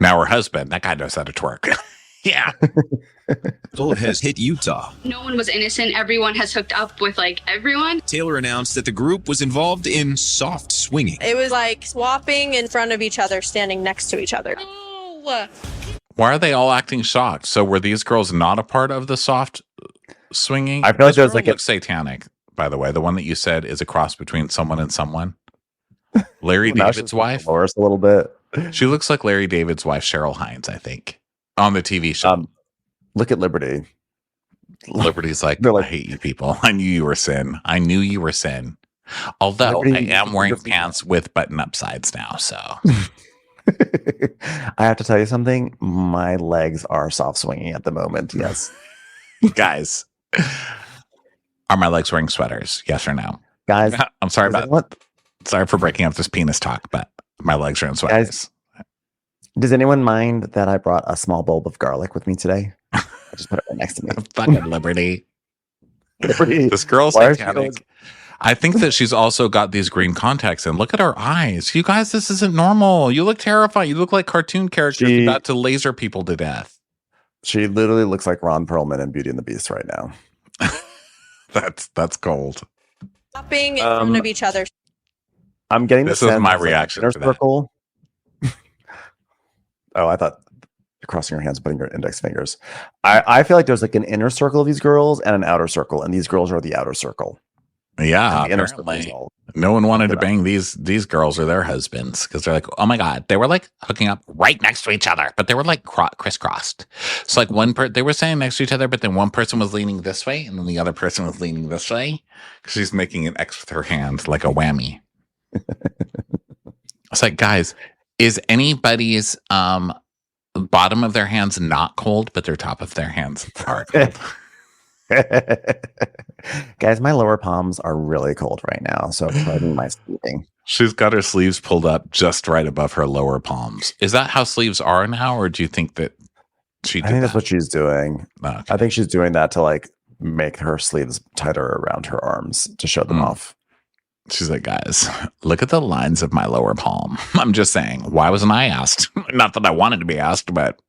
Now her husband, that guy knows how to twerk. Yeah. has hit Utah. No one was innocent. Everyone has hooked up with like everyone. Taylor announced that the group was involved in soft swinging. It was like swapping in front of each other, standing next to each other. Why are they all acting shocked? So were these girls not a part of the soft swinging? I feel like there's like a satanic, by the way. The one that you said is a cross between someone and someone. Larry David's wife. Dolores a little bit. She looks like Larry David's wife, Cheryl Hines, I think, on the TV show. Look at Liberty. Liberty's like, They're like, I hate you people. I knew you were sin. I knew you were sin. Although Liberty, I am wearing pants with button-up sides now, so. I have to tell you something. My legs are soft swinging at the moment. Yes. Guys, are my legs wearing sweaters? Yes or no? Guys, I'm sorry sorry for breaking up this penis talk, but my legs are in sweaters. Guys, does anyone mind that I brought a small bulb of garlic with me today? I just put it right next to me. Fucking Liberty. Liberty. This girl's Why are satanic. I think that she's also got these green contacts and look at her eyes. You guys, this isn't normal. You look terrifying. You look like cartoon characters about to laser people to death. She literally looks like Ron Perlman in Beauty and the Beast right now. That's cold. Swapping in front of each other. I'm getting this the is sense my of, like, reaction inner to that. circle. Oh, I thought you're crossing your hands and putting your index fingers. I feel like there's like an inner circle of these girls and an outer circle, and these girls are the outer circle. Yeah, the inner circle is apparently. all- No one wanted to bang these girls or their husbands because they're like, oh my God, they were like hooking up right next to each other, but they were like crisscrossed. So like they were standing next to each other, but then one person was leaning this way and then the other person was leaning this way because she's making an X with her hand, like a whammy. It's like, guys, is anybody's bottom of their hands not cold, but their top of their hands are cold? Guys, my lower palms are really cold right now, so pardon my sleeping. She's got her sleeves pulled up just right above her lower palms. Is that how sleeves are now, or do you think that she did I think that's that? what she's doing. Okay. I think she's doing that to like make her sleeves tighter around her arms to show them off. She's like, guys, look at the lines of my lower palm. I'm just saying, why wasn't I asked? Not that I wanted to be asked, but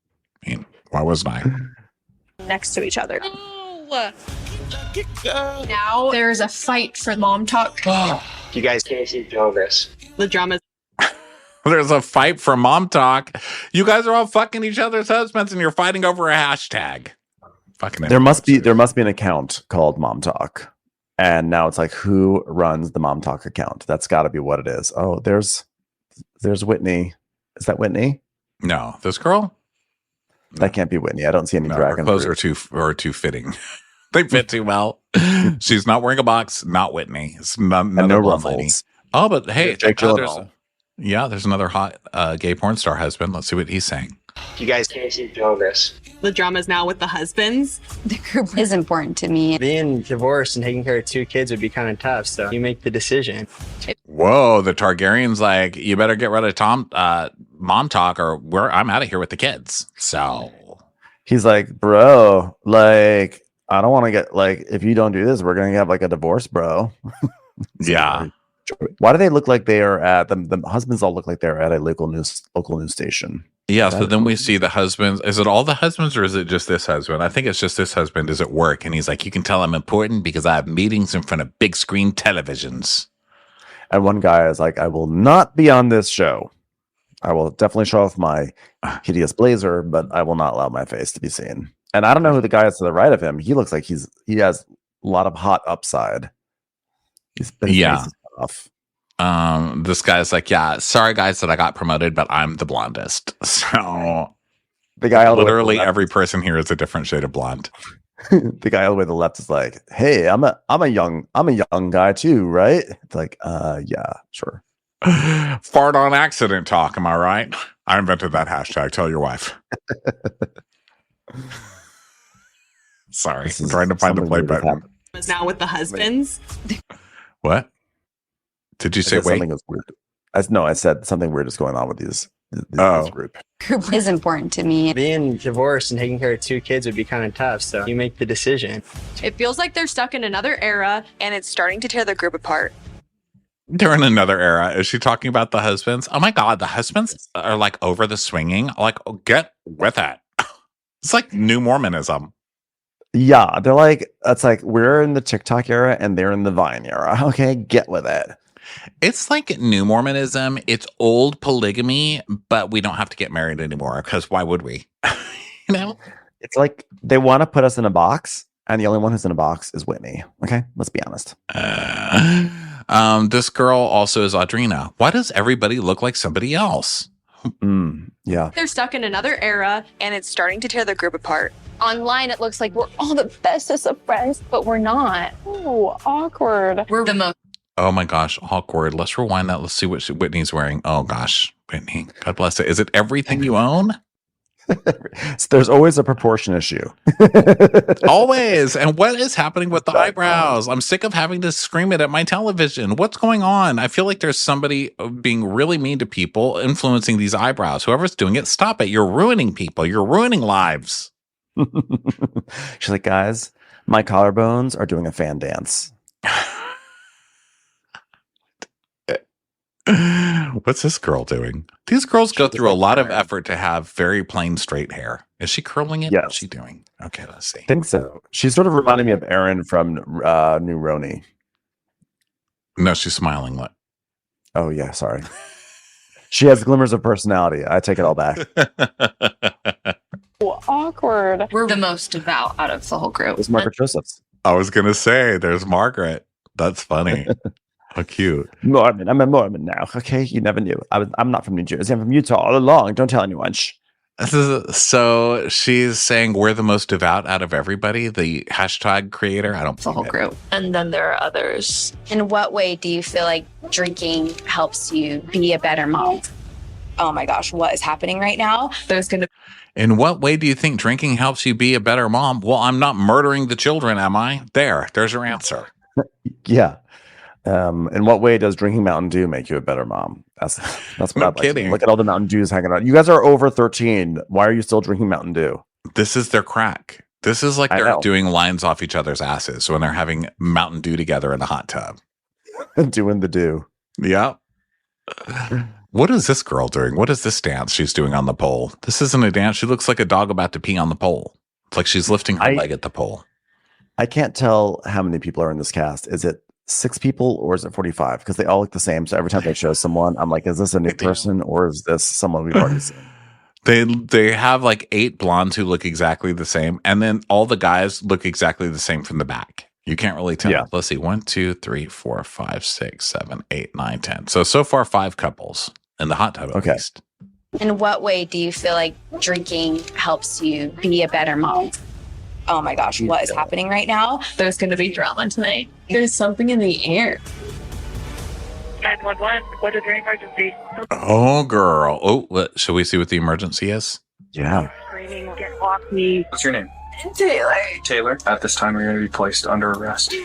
I mean, why wasn't I? Next to each other. Now there's a fight for mom talk. You guys can't keep doing this. The drama. There's a fight for mom talk. You guys are all fucking each other's husbands and you're fighting over a hashtag. Fucking There must be an account called Mom Talk. And now it's like, who runs the Mom Talk account? That's got to be what it is. Oh, there's Whitney. Is that Whitney? No, this girl? That can't be Whitney. I don't see any No, dragon. her clothes are too fitting. They fit too well. She's not wearing a box. Not Whitney. It's not And no another blonde lady. ruffles. Oh, but hey, Jake Gyllenhaal. there's another hot gay porn star husband. Let's see what he's saying. You guys can't keep doing this. The drama's now with the husbands. The group is important to me. Being divorced and taking care of 2 kids would be kind of tough, so you make the decision. Whoa, the Targaryen's like, you better get rid of mom talk or I'm out of here with the kids. So He's like, bro, like, I don't want to get like, if you don't do this, we're gonna have like a divorce, bro. yeah. Why do they look like they are at the husbands all look like they're at a local news station? Yeah, so then we see the husbands. Is it all the husbands or is it just this husband? I think it's just this husband is at work and he's like, you can tell I'm important because I have meetings in front of big screen televisions. And one guy is like, I will not be on this show. I will definitely show off my hideous blazer, but I will not allow my face to be seen. And I don't know who the guy is to the right of him. He looks like he has a lot of hot upside. His face is off. This guy's like, yeah, sorry guys that I got promoted, but I'm the blondest. So The guy all the way to the literally left- every person here is a different shade of blonde. the guy all the way to the left is like, hey, I'm a young guy too, right? It's like, yeah, sure. Fart on accident talk, am I right? I invented that hashtag. Tell your wife. Sorry, I'm trying to find the play button. Is now with the husbands. What? Did you say wait? Something was weird. I said something weird is going on with this group. Group is important to me. Being divorced and taking care of 2 kids would be kind of tough, so you make the decision. It feels like they're stuck in another era, and it's starting to tear the group apart. They're in another era. Is she talking about the husbands? Oh my God, the husbands are like over the swinging. Like, oh, get with it. It's like new Mormonism. Yeah, they're like, it's like we're in the TikTok era and they're in the Vine era. Okay, get with it. It's like new Mormonism. It's old polygamy, but we don't have to get married anymore because why would we? You know? It's like they want to put us in a box, and the only one who's in a box is Whitney. Okay, let's be honest. This girl also is Audrina. Why does everybody look like somebody else? Yeah. They're stuck in another era, and it's starting to tear the group apart. Online, it looks like we're all the bestest of friends, but we're not. Oh, awkward. We're the most. Oh my gosh, awkward. Let's rewind that. Let's see what Whitney's wearing. Oh gosh, Whitney, God bless it. Is it everything you own? So there's always a proportion issue. Always. And what is happening with the eyebrows? I'm sick of having to scream it at my television. What's going on? I feel like there's somebody being really mean to people influencing these eyebrows. Whoever's doing it, stop it. You're ruining people. You're ruining lives. She's like, guys, my collarbones are doing a fan dance. What's this girl doing? These girls go through a lot of effort to have very plain straight hair. Is she curling it? Yes. What's she doing? Okay, let's see. I think so. She sort of reminded me of Erin from New Roni. No, she's smiling. Look. Oh, yeah, sorry. She has glimmers of personality. I take it all back. Oh, awkward. We're the most devout out of the whole group. It's Margaret Josephs. I was going to say, there's Margaret. That's funny. How cute. Mormon. I'm a Mormon now. Okay, you never knew. I'm not from New Jersey. I'm from Utah all along. Don't tell anyone. Shh. So she's saying we're the most devout out of everybody. The hashtag creator. I don't. The whole group. and then there are others. In what way do you feel like drinking helps you be a better mom? Oh my gosh, what is happening right now? There's going to In what way do you think drinking helps you be a better mom? Well, I'm not murdering the children, am I? There's your answer. Yeah. In what way does drinking Mountain Dew make you a better mom? That's what No I'd like to kidding. do. Look at all the Mountain Dews hanging out. You guys are over 13. Why are you still drinking Mountain Dew? This is their crack. This is like I they're know. doing lines off each other's asses when they're having Mountain Dew together in the hot tub. Doing the dew. Yep. What is this girl doing? What is this dance she's doing on the pole? This isn't a dance. She looks like a dog about to pee on the pole. It's like she's lifting her leg at the pole. I can't tell how many people are in this cast. Is it 6 people or is it 45? Because they all look the same. So every time they show someone, I'm like, is this a new person or is this someone we've already seen? They have like 8 blondes who look exactly the same, and then all the guys look exactly the same from the back. You can't really tell. Yeah. Let's see. 1, 2, 3, 4, 5, 6, 7, 8, 9, 10. So far 5 couples in the hot tub at least. In what way do you feel like drinking helps you be a better mom? Oh my gosh, what is happening right now? there's going to be drama tonight. There's something in the air. 911, what is your emergency? Oh, girl. Oh, should we see what the emergency is? Yeah. Screaming, get off me. What's your name? Taylor. Taylor. At this time, you're going to be placed under arrest.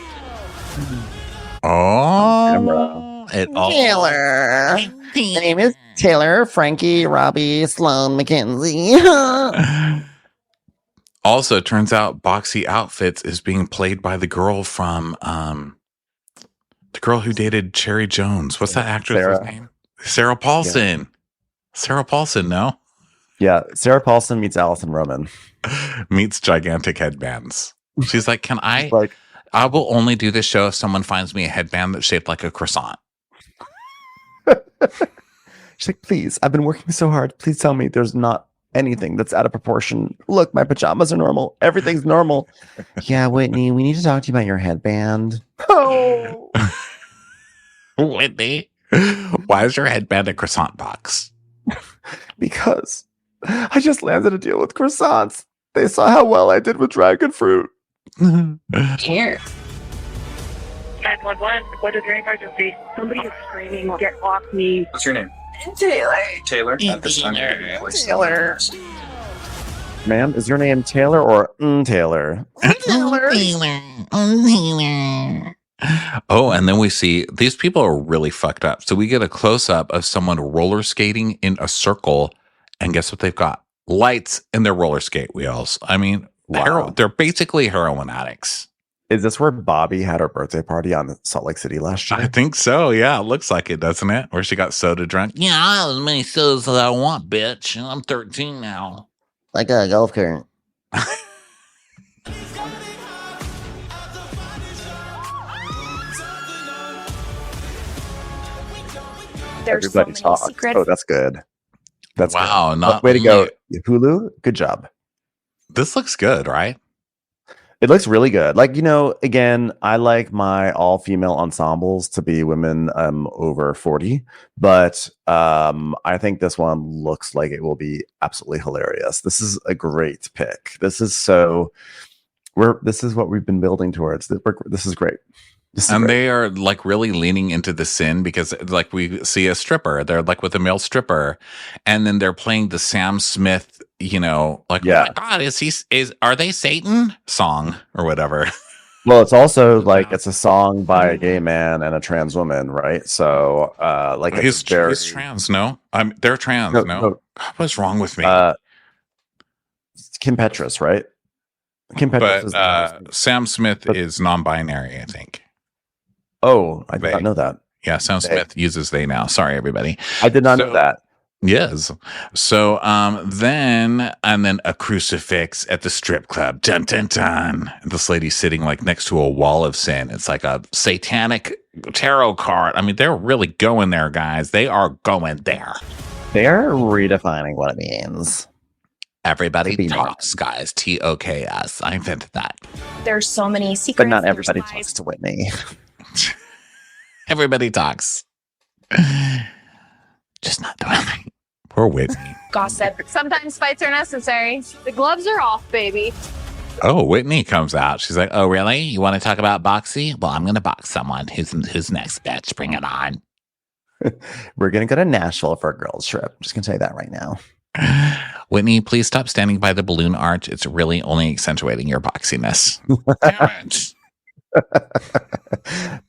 Oh, Taylor. The name is Taylor, Frankie, Robbie, Sloan, Mackenzie. Also, it turns out Boxy Outfits is being played by the girl from the girl who dated Cherry Jones. What's that actress's name? Sarah Paulson. Yeah. Sarah Paulson, no? Yeah. Sarah Paulson meets Allison Roman. Meets gigantic headbands. She's like, I will only do this show if someone finds me a headband that's shaped like a croissant. She's like, please, I've been working so hard. Please tell me there's not anything that's out of proportion. Look, my pajamas are normal. Everything's normal. Yeah, Whitney, we need to talk to you about your headband. Oh. Whitney, why is your headband a croissant box? Because I just landed a deal with croissants. They saw how well I did with dragon fruit. Here. 911, what is your emergency? Somebody is screaming, get off me. What's your name? Taylor. Taylor. At this time, you're going to be placed Taylor. under arrest. Ma'am, is your name Taylor or Taylor? Taylor. Oh, and then we see these people are really fucked up. So we get a close up of someone roller skating in a circle, and guess what they've got? Lights in their roller skate wheels. I mean, Wow. they're basically heroin addicts. Is this where Bobby had her birthday party on Salt Lake City last year? I think so. Yeah, it looks like it, doesn't it? Where she got soda drunk. Yeah, I have as many sodas as I want, bitch. I'm 13 now. Like a golf cart. There's Everybody so many talks. secrets. Oh, that's good. That's wow. good. Not Way to go, only- Hulu. Good job. This looks good, right? It looks really good. Like, again, I like my all-female ensembles to be women over 40, but I think this one looks like it will be absolutely hilarious. This is a great pick. This is what we've been building towards. This is great. And they are like really leaning into the sin because like we see a stripper, they're like with a male stripper, and then they're playing the Sam Smith, like, oh my God, are they Satan song or whatever? Well, it's also like it's a song by a gay man and a trans woman, right? So like he's trans, no? They're trans, no? God, what's wrong with me? Kim Petras, right? Kim Petras but Sam Smith is non-binary, I think. Oh, I did not know that. Yeah, Sam Smith uses they now. Sorry, everybody. I did not know that. Yes. So then a crucifix at the strip club. Dun dun dun. And this lady's sitting like next to a wall of sin. It's like a satanic tarot card. I mean, they're really going there, guys. They are going there. They're redefining what it means. Everybody talks, guys. TOKS. I invented that. There's so many secrets. But not everybody talks to Whitney. Everybody talks. Just not doing it. Poor Whitney. Gossip. Sometimes fights are necessary. The gloves are off, baby. Oh, Whitney comes out. She's like, "Oh, really? You want to talk about boxy? Well, I'm going to box someone. Who's next, bitch? Bring it on." We're going to go to Nashville for a girls' trip. I'm just going to tell you that right now. Whitney, please stop standing by the balloon arch. It's really only accentuating your boxiness. Damn it.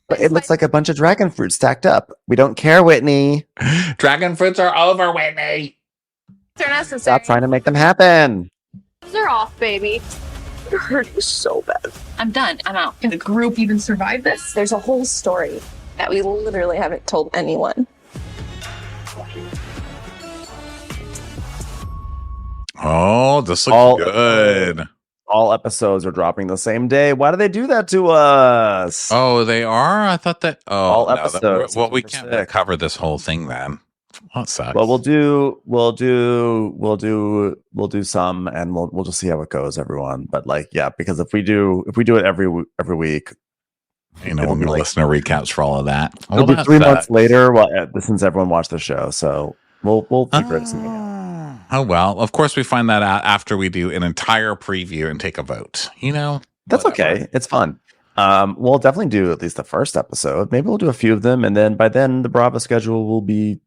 But it looks like a bunch of dragon fruit stacked up. We don't care, Whitney. Dragon fruits are over, Whitney. They're necessary. Stop trying to make them happen. They're off, baby. Your hurt was so bad. I'm done. I'm out. Can the group even survive this? There's a whole story that we literally haven't told anyone. Oh, this looks good. All episodes are dropping the same day. Why do they do that to us? Oh, they are? I thought that. Oh, all no, episodes. Well, we can't cover this whole thing then. Well, that sucks. Well, we'll do some, and we'll just see how it goes, everyone. But like, yeah, because if we do it every week, we're going to listen to recaps for all of that. It'll be 3 months later. Well, since everyone watched the show, so we'll figure it out. Oh, well, of course we find that out after we do an entire preview and take a vote. That's okay. It's fun. We'll definitely do at least the first episode. Maybe we'll do a few of them, and then by then the Bravo schedule will be,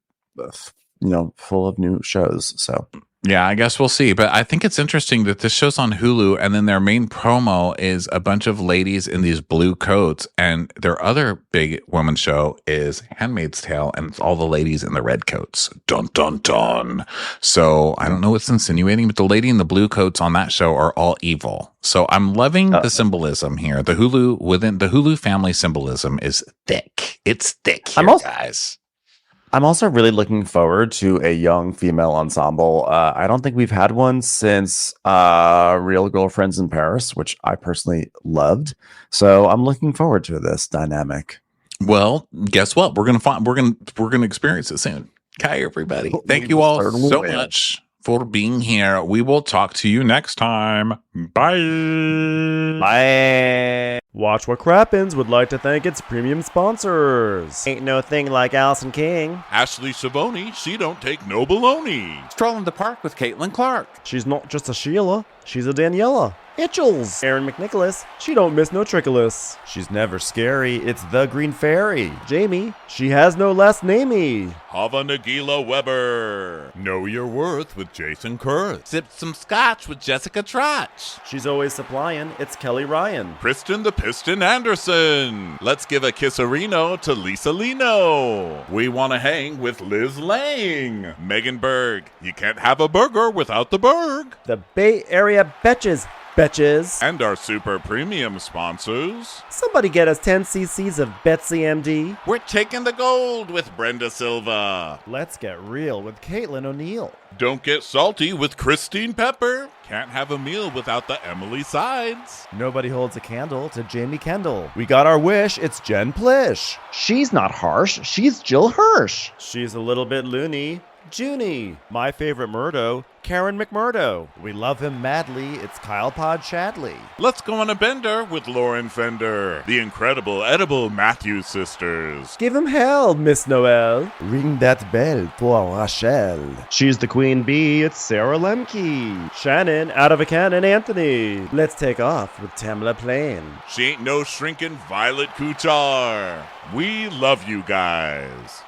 full of new shows. So yeah, I guess we'll see. But I think it's interesting that this show's on Hulu, and then their main promo is a bunch of ladies in these blue coats, and their other big woman show is Handmaid's Tale, and it's all the ladies in the red coats. Dun dun dun. So I don't know what's insinuating, but the lady in the blue coats on that show are all evil. So I'm loving the symbolism here. The Hulu family symbolism is thick. It's thick here, guys. I'm also really looking forward to a young female ensemble. I don't think we've had one since Real Girlfriends in Paris, which I personally loved. So I'm looking forward to this dynamic. Well, guess what? We're gonna experience it soon. Okay, everybody. Thank you all so much for being here. We will talk to you next time. Bye. Bye. Watch What Crappens would like to thank its premium sponsors. Ain't no thing like Allison King. Ashley Savoni, she don't take no baloney. Stroll in the park with Caitlin Clark. She's not just a Sheila, she's a Daniela. Itchels. Aaron McNicholas, she don't miss no trickolas. She's never scary, it's the Green Fairy. Jamie, she has no last namey. Hava Nagila Weber. Know your worth with Jason Kurth. Sip some scotch with Jessica Trotch. She's always supplying, it's Kelly Ryan. Kristen the Piston Anderson. Let's give a kisserino to Lisa Lino. We want to hang with Liz Lang. Megan Berg. You can't have a burger without the Berg. The Bay Area Betches. And our super premium sponsors. Somebody get us 10 cc's of Betsy MD. We're taking the gold with Brenda Silva. Let's get real with Caitlin O'Neill. Don't get salty with Christine Pepper. Can't have a meal without the Emily sides. Nobody holds a candle to Jamie Kendall. We got our wish. It's Jen Plish. She's not harsh. She's Jill Hirsch. She's a little bit loony. Junie. My favorite Murdo, Karen McMurdo. We love him madly. It's Kyle Pod Shadley. Let's go on a bender with Lauren Fender, the incredible edible Matthews sisters. Give him hell, Miss Noel. Ring that bell for Rachel. She's the queen bee. It's Sarah Lemke. Shannon, out of a cannon, Anthony. Let's take off with Tamla Plain. She ain't no shrinking Violet Kuchar. We love you guys.